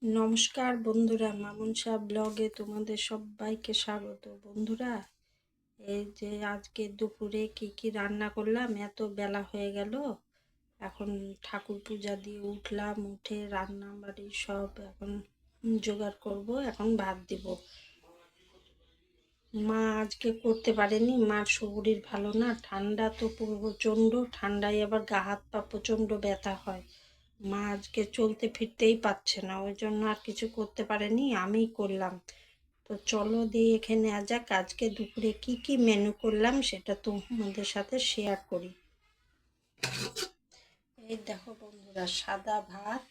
নমস্কার বন্ধুরা, মামুন শাহ ব্লগে তোমাদের সবাইকে স্বাগত। বন্ধুরা, এই যে আজকে দুপুরে কি রান্না করলাম, এত বেলা হয়ে গেল। এখন ঠাকুর পূজা দিয়ে উঠলাম, উঠে রান্না বাড়ি সব এখন জোগাড় করব, এখন ভাত দিব। মা আজকে করতে পারেনি, মার শরীর ভালো না, ঠান্ডা তো প্রচণ্ড, ঠান্ডায় আবার গা হাত পা প্রচণ্ড ব্যথা হয়। মা আজকে চলতে ফিরতেই পারছে না, ওই জন্য আর কিছু করতে পারেনি, আমিই করলাম। তো চলো দিয়ে এখানে নেওয়া যাক, আজকে দুপুরে কি মেনু করলাম সেটা তোমাদের সাথে শেয়ার করি। এই দেখো বন্ধুরা, সাদা ভাত,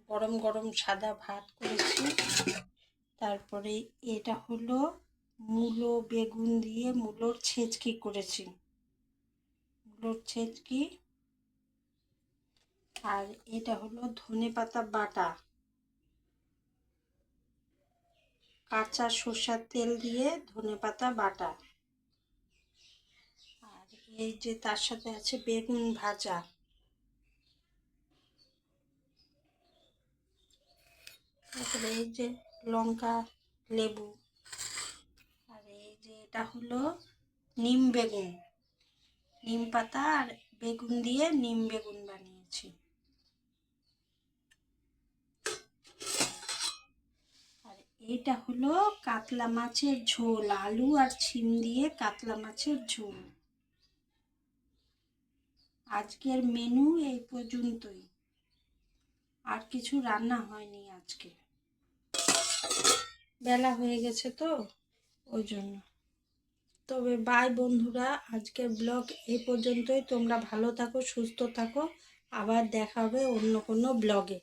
গরম গরম সাদা ভাত করেছি। তারপরে এটা হলো মূলো বেগুন দিয়ে মূলোর ছেঁচকি করেছি, মূলোর ছেঁচকি। আর এটা হলো ধনেপাতা বাটা, কাঁচা সর্ষের তেল দিয়ে ধনেপাতা বাটা। আর এই যে তার সাথে আছে বেগুন ভাজা। তারপরে এই যে লঙ্কা, লেবু। আর এই যে এটা হলো নিম বেগুন, নিম পাতা আর বেগুন দিয়ে নিম বেগুন বানিয়েছি। আর এইটা হলো কাতলা মাছের ঝোল, আলু আর শিম দিয়ে কাতলা মাছের ঝোল। আজকের মেনু এই পর্যন্তই, আর কিছু রান্না হয়নি আজকে, বেলা হয়ে গেছে তো ওই জন্য। তবে বাই বন্ধুরা, আজকের ব্লগ এই পর্যন্তই। তোমরা ভালো থাকো, সুস্থ থাকো, আবার দেখা হবে অন্য কোনো ব্লগে।